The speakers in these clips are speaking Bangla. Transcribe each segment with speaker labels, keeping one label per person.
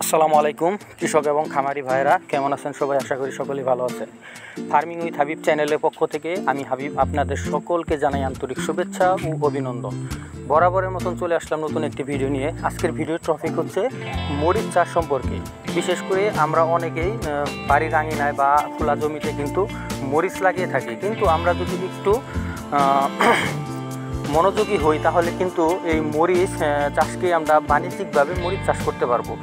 Speaker 1: আসসালামু আলাইকুম কৃষক এবং খামারি ভাইরা কেমন আছেন সবাই? আশা করি সকলেই ভালো আছেন। ফার্মিং উইথ হাবিব চ্যানেলের পক্ষ থেকে আমি হাবিব আপনাদের সকলকে জানাই আন্তরিক শুভেচ্ছা ও অভিনন্দন। বরাবরের মতন চলে আসলাম নতুন একটি ভিডিও নিয়ে। আজকের ভিডিওর টপিক হচ্ছে মরিচ চাষ সম্পর্কে। বিশেষ করে আমরা অনেকেই বাড়ির আঙিনায় বা খোলা জমিতে কিন্তু মরিচ লাগিয়ে থাকি, কিন্তু আমরা যদি একটু মনোযোগী হই তাহলে কিন্তু এই মরিচ চাষকে আমরা বাণিজ্যিকভাবে মরিচ চাষ করতে পারবো।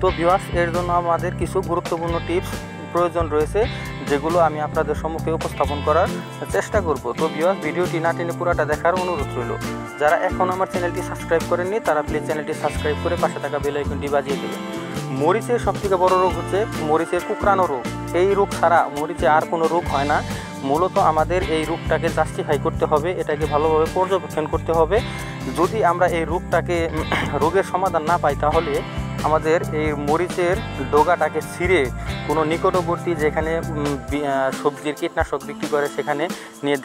Speaker 1: তো ভিউয়ার্স, এর জন্য আমাদের কিছু গুরুত্বপূর্ণ টিপস প্রয়োজন রয়েছে, যেগুলো আমি আপনাদের সম্মুখে উপস্থাপন করার চেষ্টা করব। তো ভিউয়ার্স, ভিডিওটি না টেনে পুরোটা দেখার অনুরোধ রইল। যারা এখন আমার চ্যানেলটি সাবস্ক্রাইব করেননি তারা প্লিজ চ্যানেলটি সাবস্ক্রাইব করে পাশে থাকা বেল আইকনটি বাজিয়ে দেবেন। মরিচের সবথেকে বড় রোগ হচ্ছে মরিচের কুকড়ানো রোগ। এই রোগ ছাড়া মরিচে আর কোনো রোগ হয় না। মূলত আমাদের এই রোগটাকে জাস্টিফাই করতে হবে, এটাকে ভালোভাবে পর্যবেক্ষণ করতে হবে। যদি আমরা এই রোগের সমাধান না পাই তাহলে আমাদের এই মরিচের ডোগাটাকে ছিঁড়ে কোনো নিকটবর্তী যেখানে সবজির কীটনাশক বিক্রি করে সেখানে নিয়ে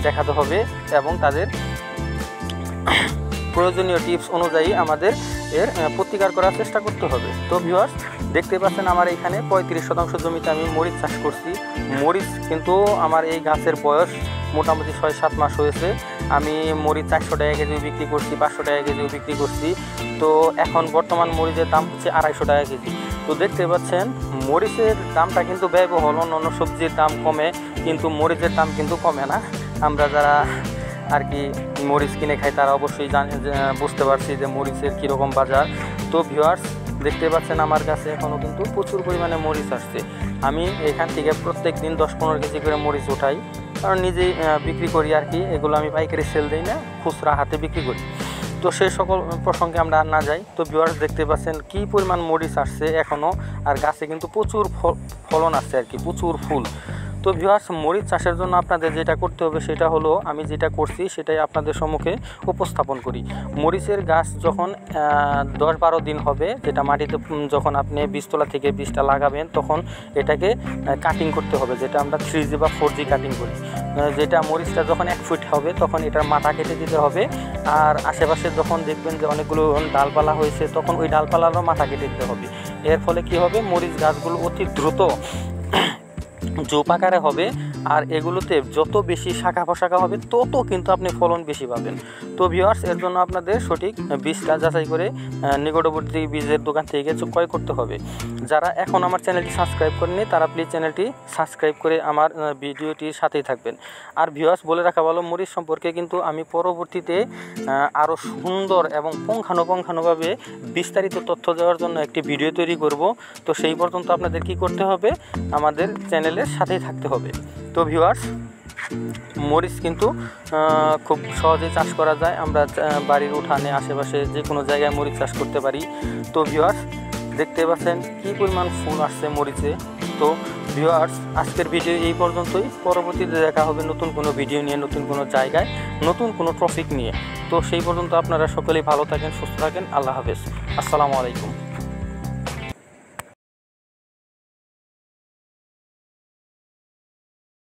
Speaker 1: দেখাতে হবে এবং তাদের প্রয়োজনীয় টিপস অনুযায়ী আমাদের এর প্রতিকার করার চেষ্টা করতে হবে। তো ভিউয়ার্স, দেখতে পাচ্ছেন আমার এখানে 35% জমিতে আমি মরিচ চাষ করছি। মরিচ কিন্তু আমার এই গাছের বয়স মোটামুটি 6-7 মাস হয়েছে। আমি মরিচ 400 টাকা কেজি বিক্রি করছি, 500 টাকা কেজিও বিক্রি করছি। তো এখন বর্তমান মরিচের দাম হচ্ছে 250 টাকা কেজি। তো দেখতে পাচ্ছেন মরিচের দামটা কিন্তু ব্যয়বহুল। অন্য সবজির দাম কমে কিন্তু মরিচের দাম কিন্তু কমে না। আমরা যারা আর কি মরিচ কিনে খাই তারা অবশ্যই বুঝতে পারছি যে মরিচের কীরকম বাজার। তো ভিউয়ার্স, দেখতে পাচ্ছেন আমার কাছে এখনও কিন্তু প্রচুর পরিমাণে মরিচ আসছে। আমি এখান থেকে প্রত্যেক দিন 10-15 কেজি করে মরিচ উঠাই, কারণ নিজেই বিক্রি করি আর কি। এগুলো আমি পাইকারি সেল দিই না, খুচরা হাতে বিক্রি করি। তো সেই সকল প্রসঙ্গে আমরা আর না যাই। তো ভিউয়ার্স, দেখতে পাচ্ছেন কী পরিমাণ মরিচ আসছে এখনও, আর গাছে কিন্তু প্রচুর ফলন আসছে আর কি, প্রচুর ফুল। তো ভিউয়ার্স, মরিচ চাষের জন্য আপনাদের যেটা করতে হবে সেটা হলো, আমি যেটা করছি সেটাই আপনাদের সম্মুখে উপস্থাপন করি। মরিচের গাছ যখন 10-12 দিন হবে, যেটা মাটিতে যখন আপনি বীজতলা থেকে বীজটা লাগাবেন তখন এটাকে কাটিং করতে হবে, যেটা আমরা 3G বা 4G কাটিং করি। যেটা মরিচটা যখন 1 ফুট হবে তখন এটার মাথা কেটে দিতে হবে। আর আশেপাশে যখন দেখবেন যে অনেকগুলো ডালপালা হয়েছে তখন ওই ডালপালারও মাথা কেটে দিতে হবে। এর ফলে কি হবে, মরিচ গাছগুলো অতি দ্রুত জোপ আকারে হবে, আর এগুলোতে যত বেশি শাখা পোশাখা হবে তত কিন্তু আপনি ফলন বেশি পাবেন। তো ভিউয়ার্স, এর জন্য আপনাদের সঠিক বীজটা যাচাই করে নিকটবর্তী বীজের দোকান থেকে ক্রয় করতে হবে। যারা এখন আমার চ্যানেলটি সাবস্ক্রাইব করেননি তারা প্লিজ চ্যানেলটি সাবস্ক্রাইব করে আমার ভিডিওটির সাথেই থাকবেন। আর ভিউয়ার্স, বলে রাখা ভালো, মরিচ সম্পর্কে কিন্তু আমি পরবর্তীতে আরও সুন্দর এবং পুঙ্খানুপুঙ্খানুভাবে বিস্তারিত তথ্য দেওয়ার জন্য একটি ভিডিও তৈরি করব। তো সেই পর্যন্ত আপনাদের কি করতে হবে, আমাদের চ্যানেলের সাথেই থাকতে হবে। তো ভিউয়ার্স, মরিচ কিন্তু খুব সহজে চাষ করা যায়। আমরা বাড়ির উঠানে আশেপাশে যে কোনো জায়গায় মরিচ চাষ করতে পারি। তো ভিউয়ার্স, দেখতে পাচ্ছেন কী পরিমাণ ফুল আসছে মরিচে। তো ভিউয়ার্স, আজকের ভিডিও এই পর্যন্তই। পরবর্তীতে দেখা হবে নতুন কোনো ভিডিও নিয়ে, নতুন কোনো জায়গায়, নতুন কোনো টপিক নিয়ে। তো সেই পর্যন্ত আপনারা সকলেই ভালো থাকেন, সুস্থ থাকেন। আল্লাহ হাফেজ, আসসালামু আলাইকুম।